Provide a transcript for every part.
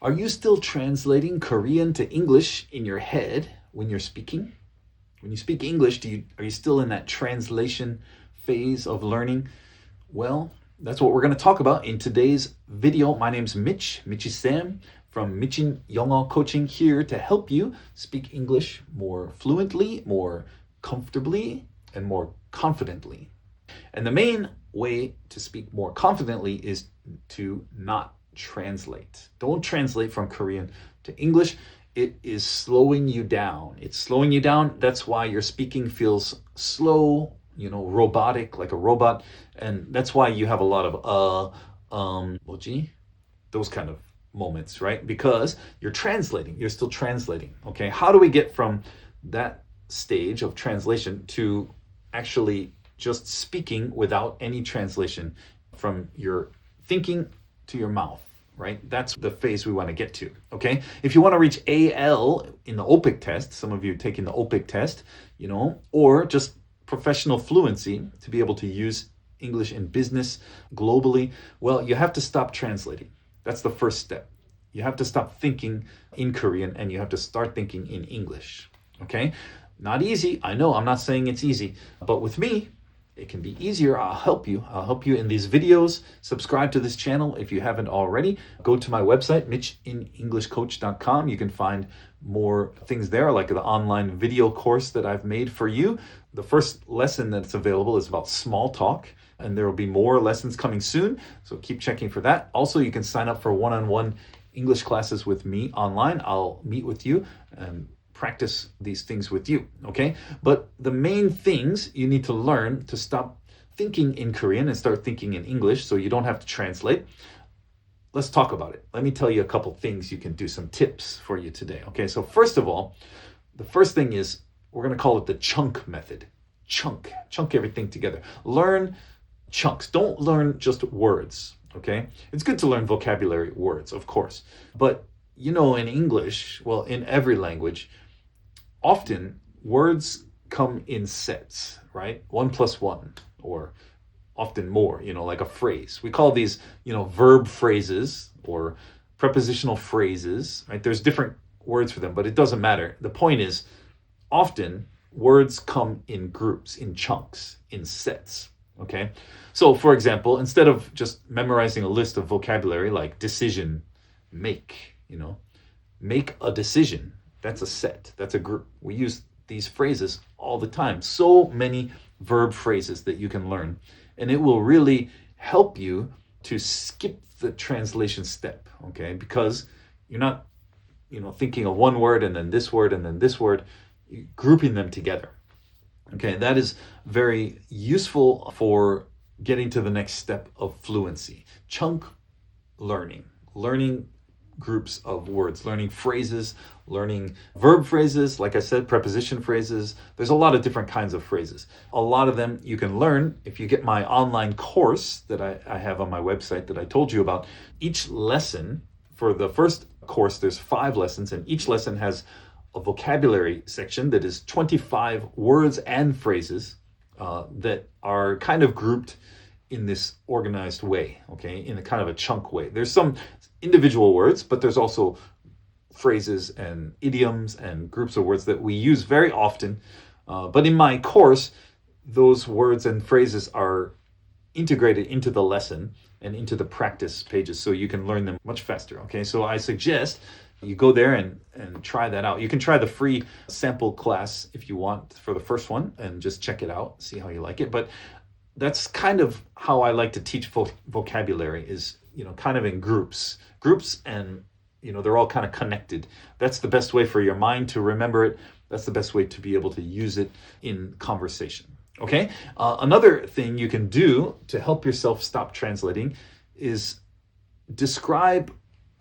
Are you still translating Korean to English in your head when you're speaking? When you speak English, are you still in that translation phase of learning? Well, that's what we're going to talk about in today's video. My name's Mitch, Sam from 미친영어코칭, here to help you speak English more fluently, more comfortably, and more confidently. And the main way to speak more confidently is to not translate. Don't translate from Korean to English. It is slowing you down. It's slowing you down. That's why your speaking feels slow, robotic, like a robot. And that's why you have a lot of 뭐지? Those kind of moments, right? Because you're still translating, okay? How do we get from that stage of translation to actually just speaking without any translation from your thinking to your mouth, right? That's the phase we want to get to, okay? If you want to reach AL in the OPIC test, some of you taking the OPIC test, or just professional fluency to be able to use English in business globally, well, you have to stop translating. That's the first step. You have to stop thinking in Korean and you have to start thinking in English, okay? Not easy. I know, I'm not saying it's easy, but with me, it can be easier. I'll help you. I'll help you in these videos. Subscribe to this channel if you haven't already. Go to my website, mitchinenglishcoach.com. You can find more things there, like the online video course that I've made for you. The first lesson that's available is about small talk, and there will be more lessons coming soon, so keep checking for that. Also, you can sign up for one-on-one English classes with me online. I'll meet with you and practice these things with you, okay? But the main things you need to learn to stop thinking in Korean and start thinking in English so you don't have to translate. Let's talk about it. Let me tell you a couple things you can do, some tips for you today, okay? So first of all, the first thing is we're going to call it the chunk method. Chunk everything together. Learn chunks. Don't learn just words, okay? It's good to learn vocabulary words, of course. But in English, well, in every language, often words come in sets, right? 1 + 1, or often more, like a phrase. We call these, verb phrases or prepositional phrases, right? There's different words for them, but it doesn't matter. The point is, often words come in groups, in chunks, in sets, okay? So, for example, instead of just memorizing a list of vocabulary like decision, make a decision, that's a set, that's a group. We use these phrases all the time. So many verb phrases that you can learn, and it will really help you to skip the translation step, okay? Because you're not, thinking of one word and then this word and then this word, you're grouping them together. Okay, that is very useful for getting to the next step of fluency. Chunk learning groups of words, learning phrases, learning verb phrases, like I said, preposition phrases. There's a lot of different kinds of phrases. A lot of them you can learn if you get my online course that I have on my website that I told you about. Each lesson, for the first course, there's 5 lessons, and each lesson has a vocabulary section that is 25 words and phrases that are kind of grouped in this organized way, okay, in a kind of a chunk way. There's some individual words, but there's also phrases and idioms and groups of words that we use very often. But in my course, those words and phrases are integrated into the lesson and into the practice pages so you can learn them much faster, okay? So I suggest you go there and try that out. You can try the free sample class if you want for the first one and just check it out, see how you like it. But that's kind of how I like to teach vocabulary is, kind of in groups, and, they're all kind of connected. That's the best way for your mind to remember it. That's the best way to be able to use it in conversation. Okay? Another thing you can do to help yourself stop translating is describe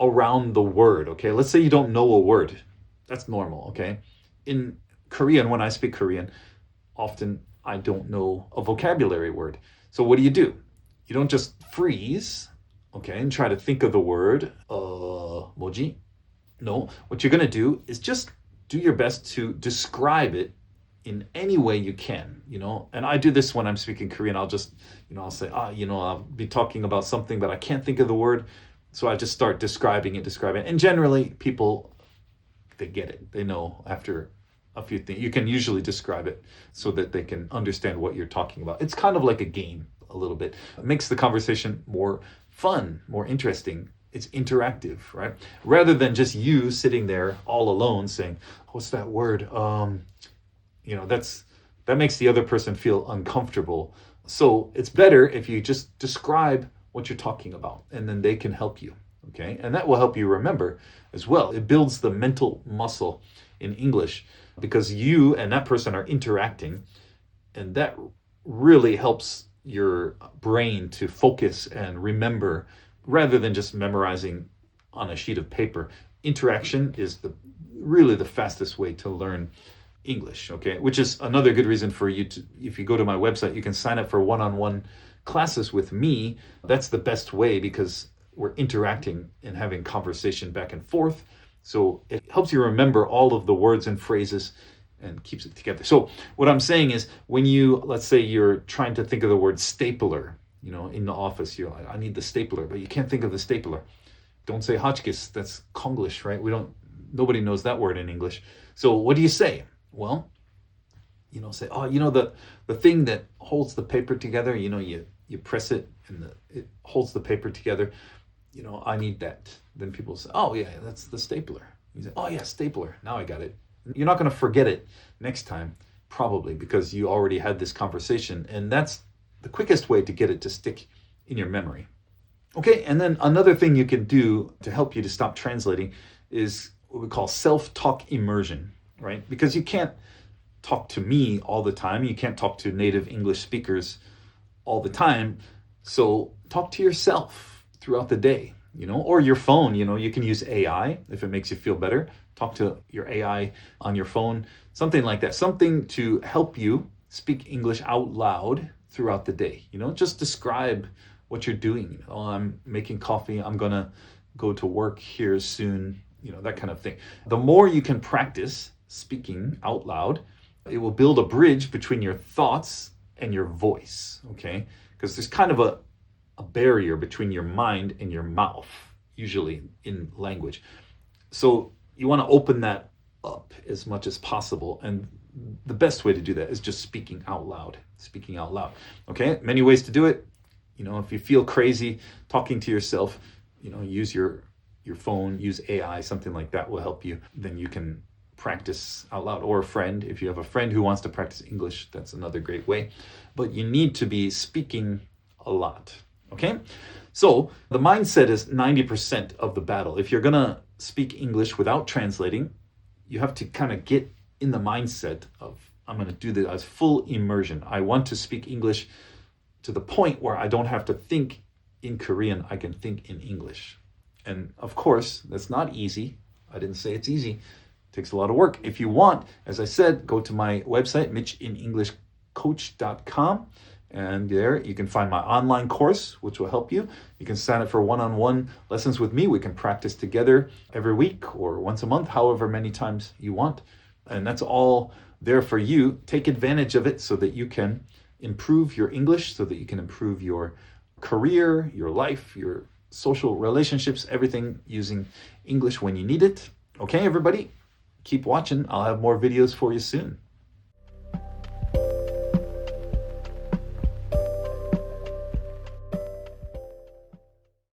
around the word, okay? Let's say you don't know a word. That's normal, okay? In Korean, when I speak Korean, often I don't know a vocabulary word. So what do? You don't just freeze, okay, and try to think of the word, 뭐지? No, what you're going to do is just do your best to describe it in any way you can, and I do this when I'm speaking Korean. I'll just, I'll say, I'll be talking about something, but I can't think of the word. So I just start describing it. And generally people, they get it. They know after a few things. You can usually describe it so that they can understand what you're talking about. It's kind of like a game a little bit. It makes the conversation more fun, more interesting. It's interactive, right? Rather than just you sitting there all alone saying, what's that word? That makes the other person feel uncomfortable. So it's better if you just describe what you're talking about, and then they can help you, okay? And that will help you remember as well. It builds the mental muscle in English because you and that person are interacting, and that really helps your brain to focus and remember rather than just memorizing on a sheet of paper. Interaction is really the fastest way to learn English, okay? Which is another good reason for you to, if you go to my website, you can sign up for one-on-one classes with me. That's the best way because we're interacting and having conversation back and forth. So it helps you remember all of the words and phrases and keeps it together. So what I'm saying is when you, let's say you're trying to think of the word stapler, in the office, you're like, I need the stapler, but you can't think of the stapler. Don't say hotchkiss, that's Konglish, right? Nobody knows that word in English. So what do you say? Well, say, the thing that holds the paper together, you press it and it holds the paper together. I need that. Then people say, oh yeah, that's the stapler. You say, oh yeah, stapler. Now I got it. You're not going to forget it next time, probably, because you already had this conversation. And that's the quickest way to get it to stick in your memory. Okay, and then another thing you can do to help you to stop translating is what we call self-talk immersion, right? Because you can't talk to me all the time. You can't talk to native English speakers all the time. So talk to yourself throughout the day, or your phone. You can use AI if it makes you feel better. Talk to your AI on your phone, something like that. Something to help you speak English out loud throughout the day. Just describe what you're doing. Oh, I'm making coffee. I'm going to go to work here soon. That kind of thing. The more you can practice speaking out loud, it will build a bridge between your thoughts and your voice, okay? Because there's kind of a barrier between your mind and your mouth, usually in language. So you want to open that up as much as possible. And the best way to do that is just speaking out loud, okay? Many ways to do it. If you feel crazy talking to yourself, use your phone, use AI, something like that will help you. Then you can practice out loud, or a friend. If you have a friend who wants to practice English, that's another great way. But you need to be speaking a lot, okay? So the mindset is 90% of the battle. If you're gonna speak English without translating, you have to kind of get in the mindset of, I'm gonna do this as full immersion. I want to speak English to the point where I don't have to think in Korean, I can think in English. And of course, that's not easy. I didn't say it's easy. It takes a lot of work. If you want, as I said, go to my website, mitchinenglishcoach.com. And there you can find my online course, which will help you. You can sign up for one-on-one lessons with me. We can practice together every week or once a month, however many times you want. And that's all there for you. Take advantage of it so that you can improve your English, so that you can improve your career, your life, your social relationships, everything using English when you need it. Okay, everybody, keep watching. I'll have more videos for you soon.